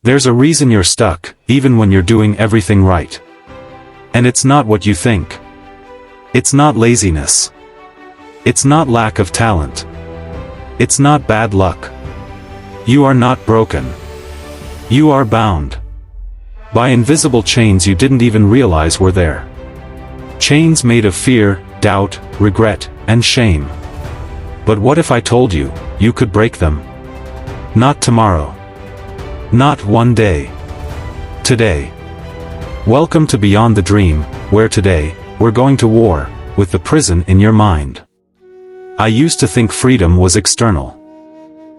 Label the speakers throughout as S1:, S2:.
S1: There's a reason you're stuck, even when you're doing everything right. And it's not what you think. It's not laziness. It's not lack of talent. It's not bad luck. You are not broken. You are bound by invisible chains you didn't even realize were there. Chains made of fear, doubt, regret, and shame. But what if I told you, you could break them? Not tomorrow. Not one day. Today. Welcome to Beyond the Dream, where today, we're going to war with the prison in your mind. I used to think freedom was external.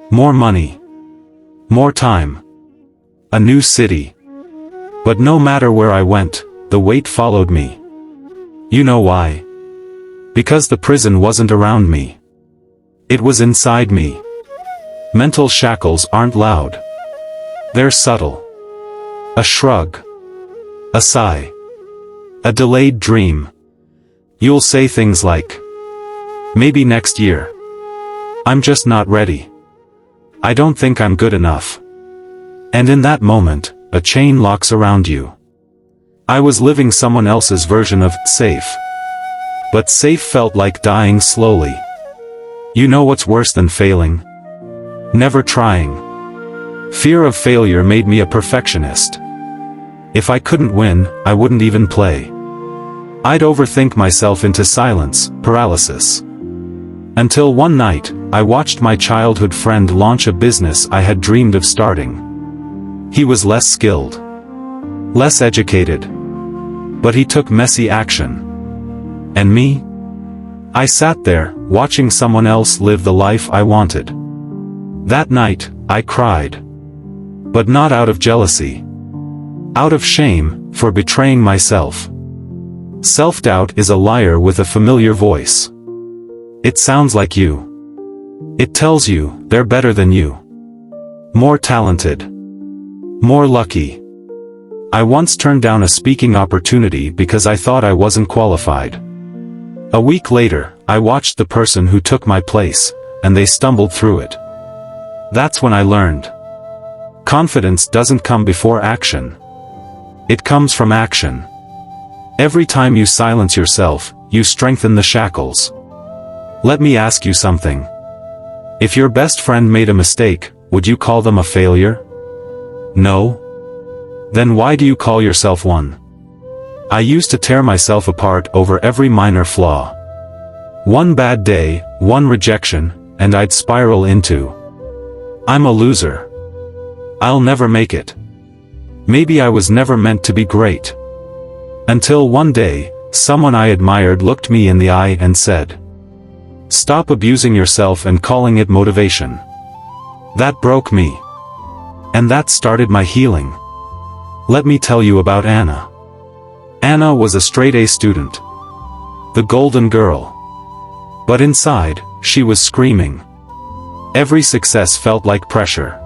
S1: More money. More time. A new city. But no matter where I went, the weight followed me. You know why? Because the prison wasn't around me. It was inside me. Mental shackles aren't loud. They're subtle. A shrug. A sigh. A delayed dream. You'll say things like, maybe next year. I'm just not ready. I don't think I'm good enough. And in that moment, a chain locks around you. I was living someone else's version of safe. But safe felt like dying slowly. You know what's worse than failing? Never trying. Fear of failure made me a perfectionist. If I couldn't win, I wouldn't even play. I'd overthink myself into silence, paralysis. Until one night, I watched my childhood friend launch a business I had dreamed of starting. He was less skilled. Less educated. But he took messy action. And me? I sat there, watching someone else live the life I wanted. That night, I cried. But not out of jealousy. Out of shame, for betraying myself. Self-doubt is a liar with a familiar voice. It sounds like you. It tells you, they're better than you. More talented. More lucky. I once turned down a speaking opportunity because I thought I wasn't qualified. A week later, I watched the person who took my place, and they stumbled through it. That's when I learned. Confidence doesn't come before action. It comes from action. Every time you silence yourself, you strengthen the shackles. Let me ask you something. If your best friend made a mistake, would you call them a failure? No? Then why do you call yourself one? I used to tear myself apart over every minor flaw. One bad day, one rejection, and I'd spiral into, I'm a loser. I'll never make it. Maybe I was never meant to be great. Until one day, someone I admired looked me in the eye and said, stop abusing yourself and calling it motivation. That broke me. And that started my healing. Let me tell you about Anna. Anna was a straight-A student. The golden girl. But inside, she was screaming. Every success felt like pressure.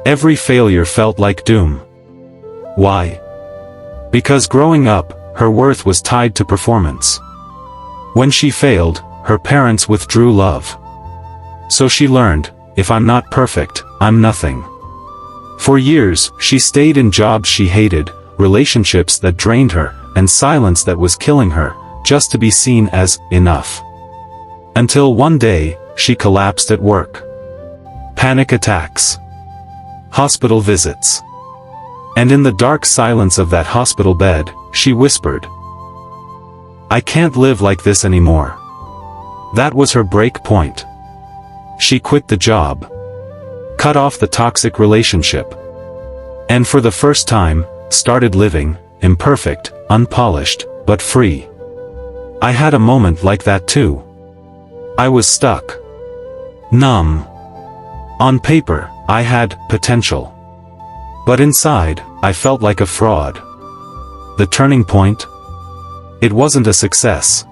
S1: Every failure felt like doom. Why? Because growing up, her worth was tied to performance. When she failed, her parents withdrew love. So she learned, if I'm not perfect, I'm nothing. For years, she stayed in jobs she hated, relationships that drained her, and silence that was killing her, just to be seen as enough. Until one day, she collapsed at work. Panic attacks. Hospital visits. And in the dark silence of that hospital bed, she whispered, I can't live like this anymore. That was her break point. She quit the job. Cut off the toxic relationship. And for the first time, started living, imperfect, unpolished, but free. I had a moment like that too. I was stuck. Numb. On paper, I had potential. But inside, I felt like a fraud. The turning point? It wasn't a success.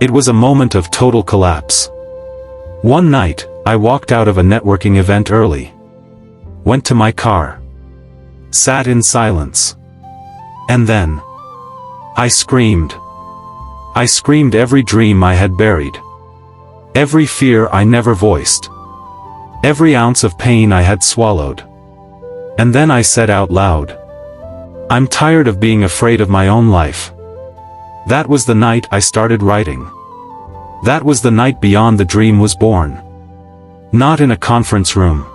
S1: It was a moment of total collapse. One night, I walked out of a networking event early. Went to my car. Sat in silence. And then, I screamed. I screamed every dream I had buried. Every fear I never voiced. Every ounce of pain I had swallowed. And then I said out loud, I'm tired of being afraid of my own life. That was the night I started writing. That was the night Beyond the Dream was born. Not in a conference room.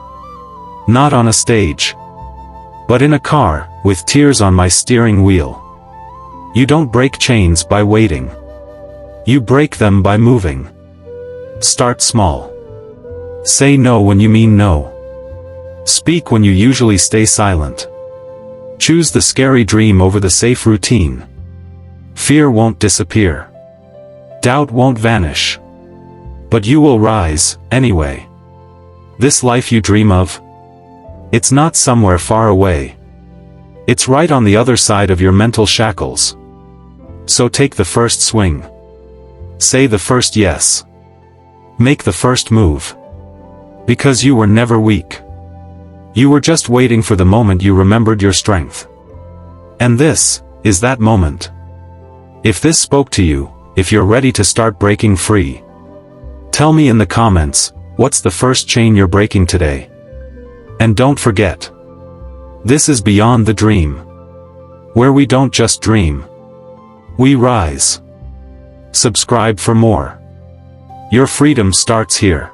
S1: Not on a stage. But in a car, with tears on my steering wheel. You don't break chains by waiting. You break them by moving. Start small. Say no when you mean no. Speak when you usually stay silent. Choose the scary dream over the safe routine. Fear won't disappear. Doubt won't vanish. But you will rise, anyway. This life you dream of? It's not somewhere far away. It's right on the other side of your mental shackles. So take the first swing. Say the first yes. Make the first move. Because you were never weak. You were just waiting for the moment you remembered your strength. And this is that moment. If this spoke to you, if you're ready to start breaking free, tell me in the comments, what's the first chain you're breaking today? And don't forget, this is Beyond the Dream, where we don't just dream, we rise. Subscribe for more. Your freedom starts here.